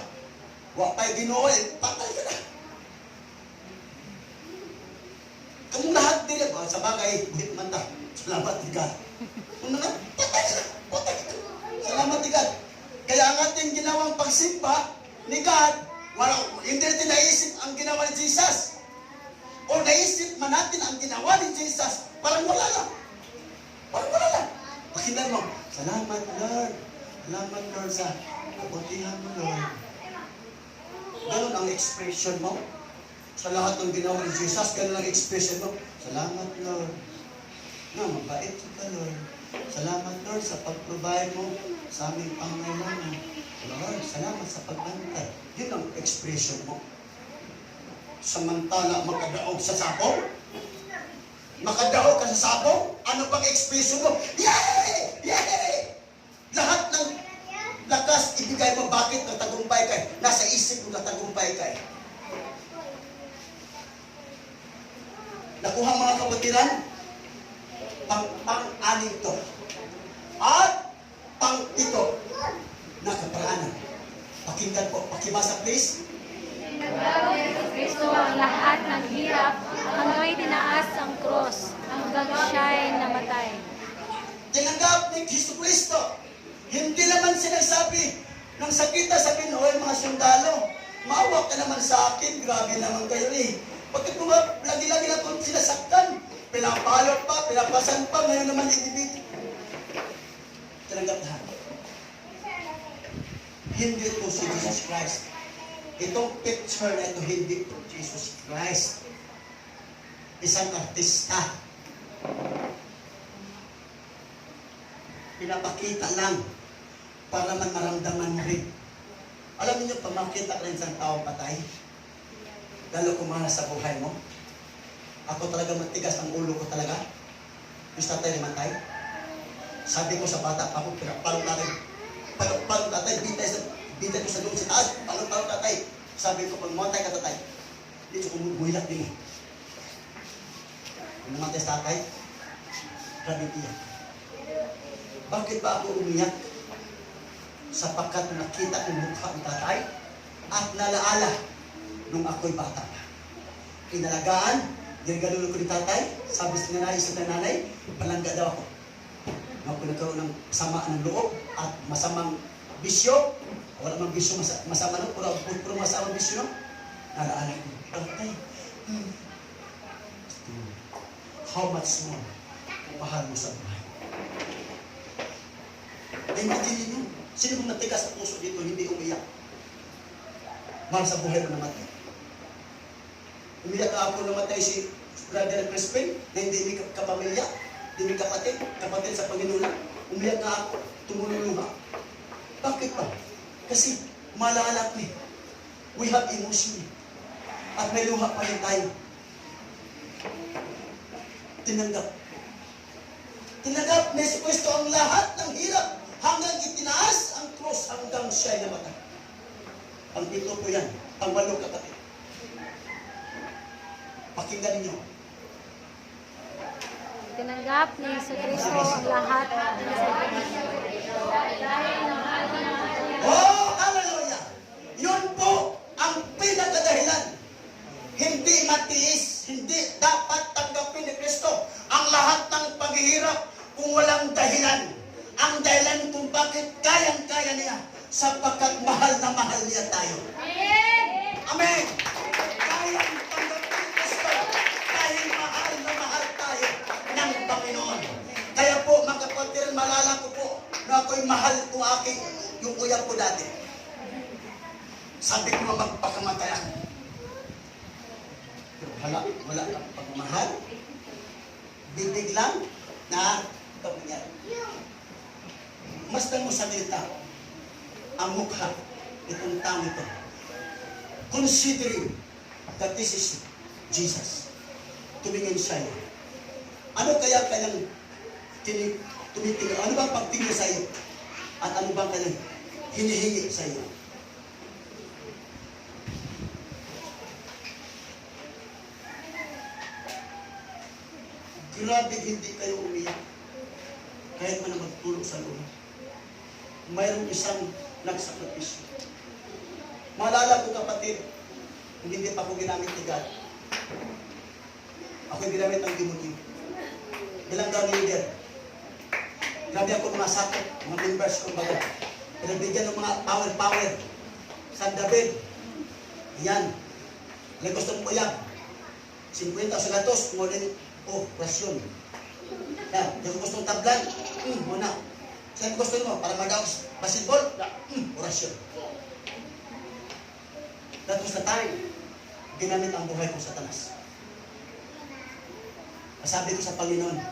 Huwag tayo Ginoo, patay ka na. Kung lahat din, sa bagay, buhit man ta. Salamat ni God. Kung naman, patay ka na. Patay ka. Salamat ni God. Kaya ang ating ginawang pagsimba ni God, hindi natin naisip ang ginawa ni Jesus. O naisip man natin ang ginawa ni Jesus, parang wala lang. Pakinggan mo, salamat Lord. Salamat Lord sa kabutihan mo Lord. Ganun ang expression mo. Sa lahat ng ginawa ni Jesus, ganun ang expression mo. Salamat Lord. Mabait ka Lord. Salamat Lord sa pag-provide mo sa aming pangailangan. Lord, salamat sa pagbantay. Yun ang expression mo. Samantala makadaog sa sabaw. Makadaog ka sa sabaw. Ano pang expression mo? Yay! Yay! Lahat ng lakas ibigay mo. Bakit natagumpay ka? Nasa isip mo natagumpay ka. Nakuha mga kabutiran? Pang-anim to. At pang-ito. Nakaparaanan. Pakinggan po. Pakibasa please. Kristo ang lahat ng hirap, hanggang tinaas ang cross, hanggang siya'y namatay. Tinanggap ni Kristo. Hindi naman sinasabi ng sakita sa Pinoy, mga sundalo. Maawa ka naman sa akin, grabe naman kayo eh. Bakit mo nga lagi-lagi na kung sinasaktan? Pinapalot pa, pinapasan pa, ngayon naman ibibig. Talagang lahat. Hindi ito si Jesus Christ. Itong picture na ito, hindi ito Jesus Christ. Isang artista. Pinapakita lang para man maramdaman mo rin. Alam niyo, pag makita ka rin isang taong patay, lalo kumana sa buhay mo, ako talaga matigas ang ulo ko talaga. Gusto tayo namatay. Sabi ko sa bata, ako pinapalong natin. Palong tatay, bitay ko sa doon sa taas, palong tatay. Sabi ko, pag matay ka tatay, hindi ko kumubuhilat din mo. Kung namatay sa tatay, grabe iyak. Bakit ba ako umiyak? Sapagkat nakita ang mukha ng tatay at nalaala nung ako'y bata pa. Inalagaan, ginagalulo ko ni tatay, sabi sa nanay, palangga daw ako. Ako nagkaroon ng sama ng loob at masamang bisyo. Wala mang bisyo, masama no? Puro masamang bisyo no? Nalaala ko, tatay, how much more mahal mo sa buhay? Imagine ninyo, sino kung natigas sa puso dito, hindi umiyak? Mahal sa buhay mo namatay. Umiyak ka ako namatay si Brother Crispin, na hindi may kapamilya, hindi may kapatid sa Panginoon. Umiyak ka ako, tumululuha. Bakit ba? Kasi malala ko eh. We have emotion eh. At may luha pa rin tayo. Tinanggap ni si Kristo ang lahat ng hirap hanggang itinaas ang krus hanggang siya'y namatay. Ang ito po yan, ang 8 kapatid. Pakinggan ninyo. Tinanggap ni Yesu Kristo ang lahat ng Oh, hallelujah! Yun po ang pinakadahilan. Hindi matiis, hindi dapat tanggapin ni Kristo ang lahat ng paghihirap kung walang dahilan. Ang dahilan kung bakit kayang-kaya niya sapagkat mahal na mahal niya tayo. Amen! Kayang tanggapin ni Kristo dahil mahal na mahal tayo ng Panginoon. Kaya po, mga kapatid, malala ko po na ako'y mahal kung aking yung kuya ko dati. Sabi ko magpakamatay ako. Wala kang pagmamahal. Bibig lang na ito nangyari. Masdan mo sa dita ang mukha itong tao ito. Considering that this is Jesus. Tumingin siya. Ano kaya kanyang tumitingin? Ano bang pagtingin sa iyo? At ano bang kanyang hinihingi sa iyo? Grabe hindi kayo umiyak. Kahit man na magtulog sa luha. Mayroong isang nagsakripisyo. Maalala ko kapatid, kung hindi pa ako ginamit ni God. Ako ginamit ng demonyo. Bilang daw ni leader. Grabe ako mga sakit, mga members ko baga. Pinagbigyan ng mga power. San David. Yan. May gusto mo uyag. 50 sa gatos, ngunit rasyon. Yan. Yung gusto mong tablan, muna. Saan gusto mo? Para mag-out basketball? Orasyon. That was the time, ginamit ang buhay ko sa Satanas. Sabi ko sa Panginoon,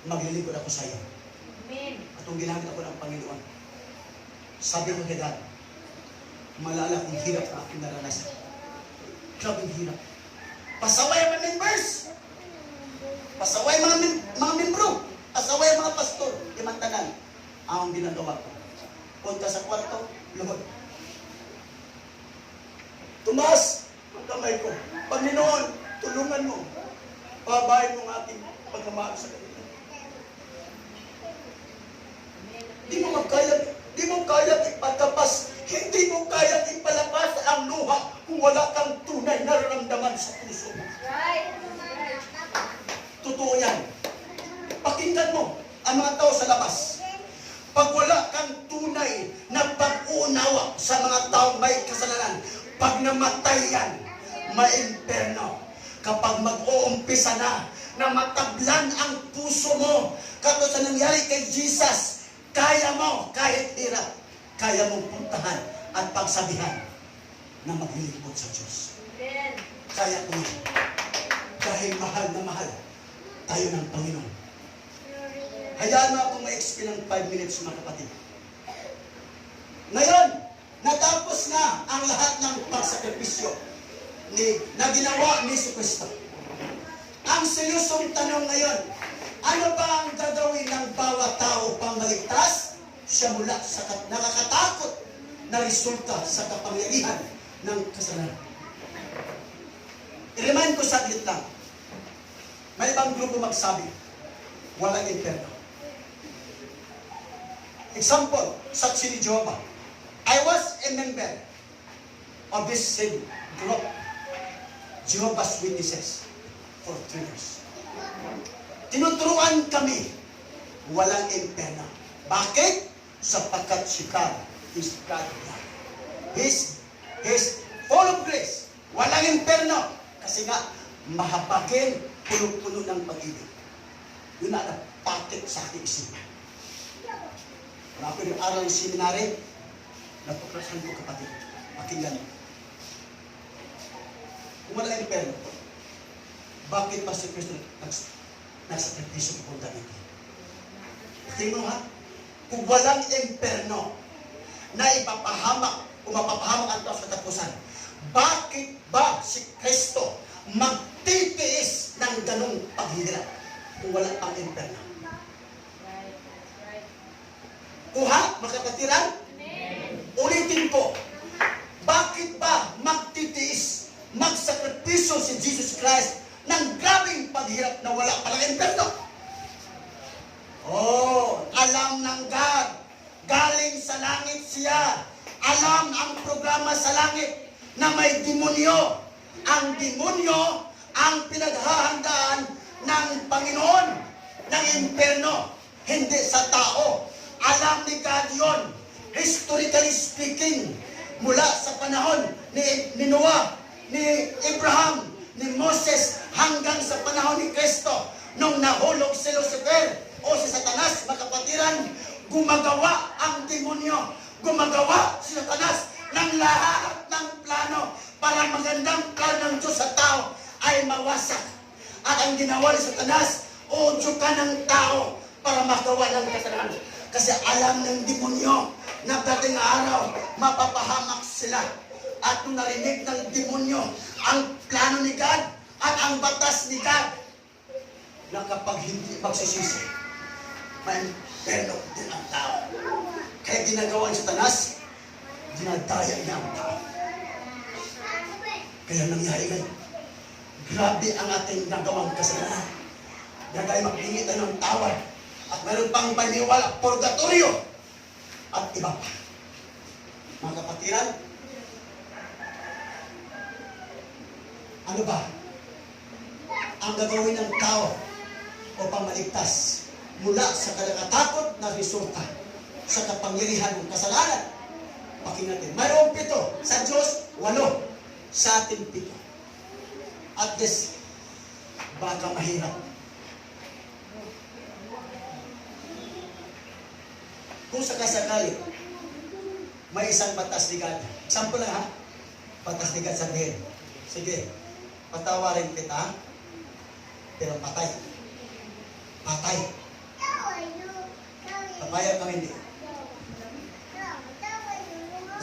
maglilingkod ako sa iyo. At kung ginamit ako ng Panginoon, sabi ko kay God, malala kong hirap na aking naranasan. Grabing hirap. Pasaway ang mga members. Pasaway mga membro. Pasaway ang mga pastor. Imantanan. Ang ginagawa ko. Punta sa kwarto, luhod. Tumas ang kamay ko. Panginoon, tulungan mo. Babayin mo ang ating pagmamahal sa kanila. Di mo kaya ipatapas. Hindi mo kaya ipalabas ang luha kung wala kang tunay na nararamdaman sa puso mo. Totoo yan. Pakinggan mo ang mga tao sa labas. sa mga taong may kasalanan. Pag namatay yan, maimperno. Kapag mag-uumpisa na matablan ang puso mo, katulad sa nangyari kay Jesus, kaya mo, kahit hirap, kaya mong puntahan at pagsabihan na maglilingkod sa Diyos. Kaya ko yan. Dahil mahal na mahal tayo ng Panginoon. Hayaan mo akong ma-explain ng 5 minutes, mga kapatid. Ngayon, natapos na ang lahat ng pagsakripisyo na ginawa ni Jesucristo. Ang seryosong tanong ngayon, ano ba ang gagawin ng bawat tao pang maligtas? Siya mula sa nakakatakot na resulta sa kapangyarihan ng kasalanan. I-remind ko saglit lang. May ibang grupo magsabi, walang impyerno. Example, Saksi ni Jehovah. I was a member of this same group, Jehovah's Witnesses, for 3 years. Tinuturuan kami, walang impyerno. Bakit? Sapagkat si God is God. He's full of grace. Walang impyerno. Kasi nga, mahabagin, puno-puno ng pag-ibig. Yun na napatik sa aking isipan. Kung ako yung aral ng seminary, natuklasan ko, kapatid. Pakinggan mo. Kung walang impyerno, bakit pa si Kristo nagsakripisyo kung David? Tingnan mo ha? Kung walang impyerno na ipapahamak o mapapahamak ang tao sa katapusan, bakit ba si Kristo magtitiis ng ganong paghihirap kung wala pang impyerno? Kuha, makapatiran? Ulitin ko, bakit ba magtitiis, magsakripisyo si Jesus Christ ng grabing paghirap na wala palang impyerno? Oh, alam ng God. Galing sa langit siya. Alam ang programa sa langit na may demonyo. Ang demonyo ang pinaghahandaan ng Panginoon ng impyerno, hindi sa tao. Alam ni God yun. Historically speaking, mula sa panahon ni Noah, ni Abraham, ni Moses, hanggang sa panahon ni Kristo, nung nahulog si Lucifer o si Satanas, makapatiran, gumagawa ang demonyo, gumagawa si Satanas ng lahat ng plano para magandang plano ng Diyos sa tao ay mawasak. At ang ginawa ni Satanas, udyukan ng tao para magawa ng kasalanan. Kasi alam ng demonyo na dating araw, mapapahamak sila. At nung narinig ng demonyo ang plano ni God at ang batas ni God, na kapag hindi magsisisi, may impyerno din ang tao. Kaya ginagawa ni Satanas, dinadaya niya ang tao. Kaya nangyari ngayon, grabe ang ating nagawang kasalanan. Kaya tayo magpingit tayo ng tawad. At meron pang paniwala, purgatorio, at iba pa. Mga kapatiran, ano ba ang gagawin ng tao upang maligtas mula sa kalakatakot na resulta sa kapangyarihan ng kasalanan? Pakinggan natin. Mayroong 7 sa Diyos, 8 sa ating 7. At this, baka mahirap. Kung sakasakali, may isang batas ni God. Example lang ha. Batas ni God sabihin. Sige, patawarin kita, pero patay. Patay. Papayag kami hindi.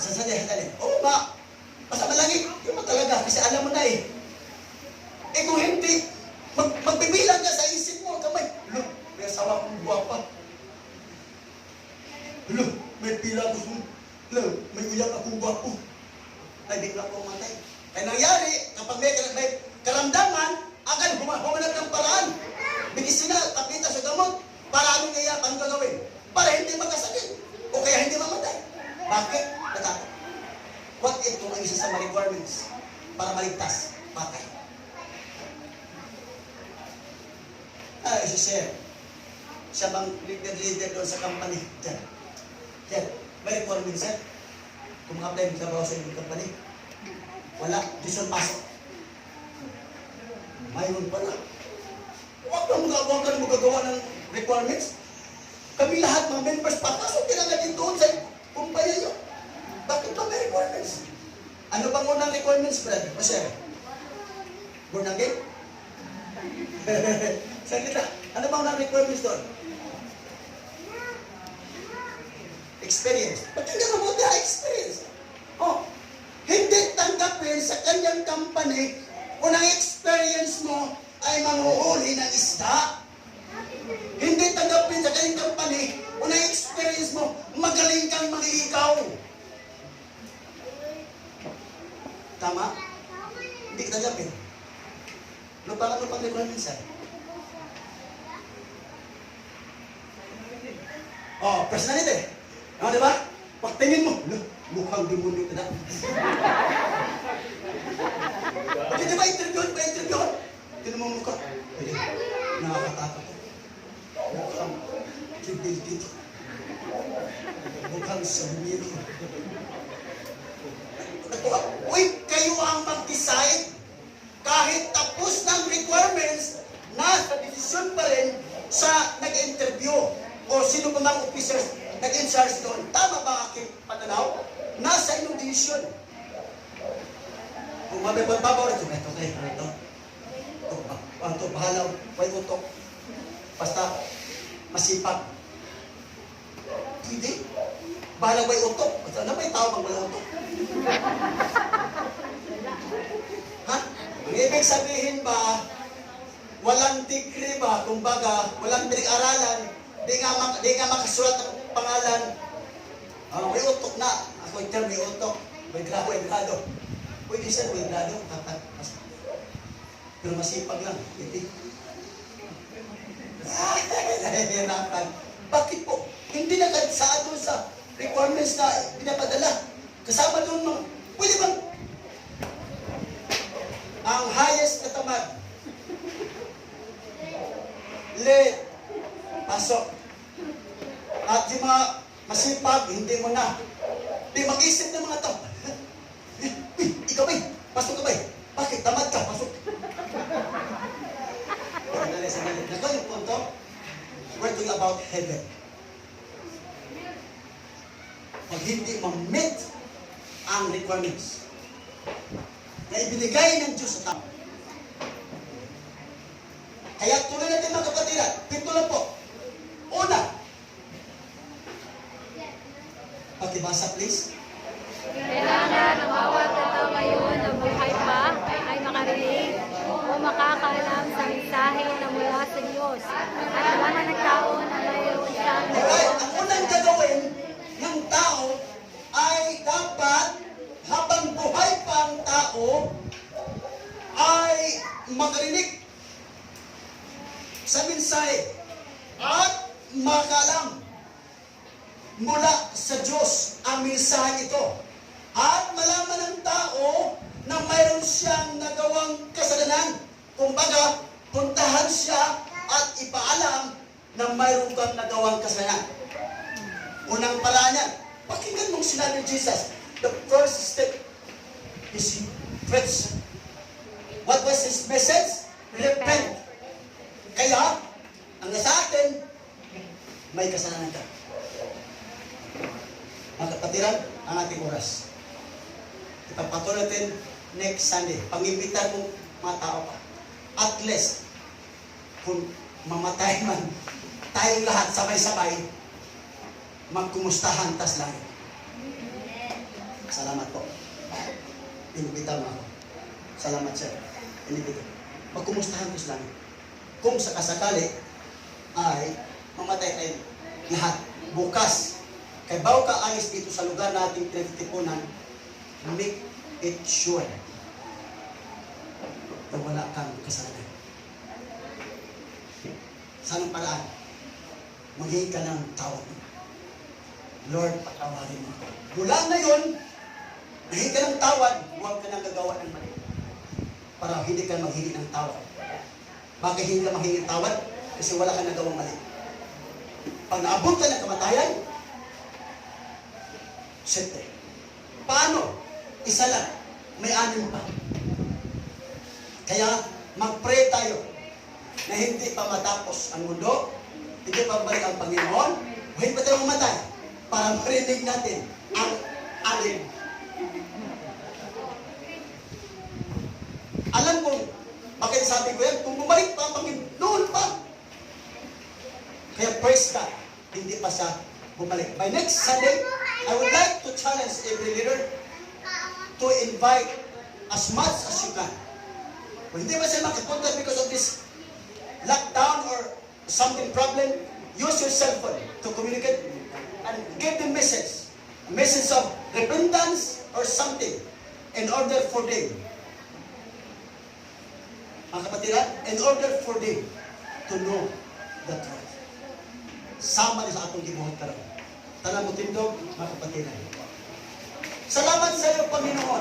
Sasali. Oo ba? Basta malangit. Yun mo talaga. Kasi alam mo na eh. Eh kung hindi, magbibilang ka sa isip mo. Kamay. Look, may asawa kong guwapa. Look, may pila ko. Look, may uyak akong guwapo. Ay, di na ako matay. Kaya nangyari, kapag may karamdaman, agad humanap ng paraan. Bigisin na, tapita sa gamot. Para ano kaya, paano gagawin? Para hindi magkasakit. O kaya hindi mamatay. Bakit? Natakot. What ito ang isa sa mga requirements para maligtas? Patay. Si Sir. Siya bang leader doon sa company? Diyan. May requirements, sir. Kung apply mo trabaho sa inyong company, wala, disang pasok. Mayroon pala. Huwag ka magagawa ng requirements. Kami lahat, mga members, papasok din natin doon sa kumpanya nyo. Bakit ba may requirements? Ano bang unang requirements, Brad? Masaya? Born again? Salita. Ano bang unang requirements doon? Experience. Ba't hindi mabuti ang experience? Oh, hindi tanggapin sa kanyang company kung ang experience mo ay manguhuli ng isda. Hindi tanggapin sa kanyang company kung ang experience mo magaling kang maniligaw. Tama? Hindi ka tanggapin. Ano pang requirements ay? Oh, personality. Ano, di ba? Pagtingin mo, mukhang demonyo ka na. Bakit di ba interview? Tinan mo mukha. Pwede, nakakatakot. Mukhang kibil dito. Mukhang sabumiro. Uy, kayo ang mag-decide. Kahit tapos ng requirements, nasa desisyon pa rin sa nag-interview o sino pa mang officers nag-in-charge doon. Tama ba aking pananaw? Nasa inyong desisyon. Kung mabibagbabaw ito, ito. Ito, bahalaw, may utok. Basta, masipag. Hindi. Bahalaw, may utok. Basta na may tao bang wala utok? Ha? Ang ibig sabihin ba, walang degree ba, kumbaga, walang pinag-aralan, di nga makasulat ang pangalan, may utok na. Ako ito, may utok. May grado. Pwede siya, may grado. Pero masipag lang. Hindi. Nahihirapan. Bakit po? Hindi na kahit doon sa requirements na pinapadala. Kasama doon mga, pwede bang ang highest na tamad, late, pasok. At yung mga masipag, hindi mo na. Di mag-isip ng mga tao. Ikaw ba? Pasok ka ba? Bakit? Tamad ka? Pasok. Sandali. Nako yung punto, we're talking about heaven. Pag hindi ma-meet ang requirements na ibinigay ng Diyos sa tao. Kaya tuloy natin mga kapatiran, pito lang po. Una, pakibasa please. Kailangan ang bawat tao ngayon na buhay pa ay makarinig o makakaalam sa mensahe na mula sa Diyos. At wala ng tao na mayroon siyang Alright, ang unang gagawin ng tao ay dapat habang buhay pa ang tao ay makarinig sa mensahe at makaalam mula sa Diyos ang mensahe ito. At malaman ng tao na mayroon siyang nagawang kasalanan. Kumbaga, puntahan siya at ipaalam na mayroon kang nagawang kasalanan. Unang paraan niya, pakinggan mong sinabi ni Jesus. The first step is he preached. What was his message? Repent. Kaya, ang nasa atin, may kasalanan ka. Mga kapatiran, ang ating oras. Ipapatuloy natin next Sunday. Pag-imbitan mong mga tao pa. At least, kung mamatay man, tayong lahat sabay-sabay, magkumustahan tas langit. Salamat po. Inimbita mo ako. Salamat sir. Inimbita. Magkumustahan tas langit. Kung sakasakali ay mamatay tayo lahat bukas. Kaya bago ka ayos dito sa lugar nating pinagtitipunan, make it sure na wala kang kasalanan. Saan ang paraan? Maghingi ka ng tawad. Lord, patawarin mo ako. Mula ngayon, maghingi ka ng tawad, huwag ka nang gagawa ng mali. Para hindi ka maghingi ng tawad. Bakit hindi ka maghingi ng tawad? Kasi wala ka nagawang mali. Pag naabot ka ng kamatayan, siyempre. Paano? Isa lang. May 6 pa. Kaya mag-pray tayo na hindi pa matapos ang mundo, hindi pa balik ang Panginoon, o hindi pa tayo mamatay para marinig natin ang alin. Alam ko, bakit sabi ko yan, kung bumalik pa ang Panginoon, noon pa. Kaya praise God, hindi pa siya bumalik. By next Sunday, I would like to challenge every leader to invite as much as you can. Kung hindi ba siya makapunta because of this lockdown or something problem, use your cell phone to communicate and give the message. A message of repentance or something in order for them. Mga kapatiran, in order for them to know the truth. Sama na sa atong gibuhat karon. Tanan mo tindog, mga kapatiran. Salamat sa iyo, Panginoon.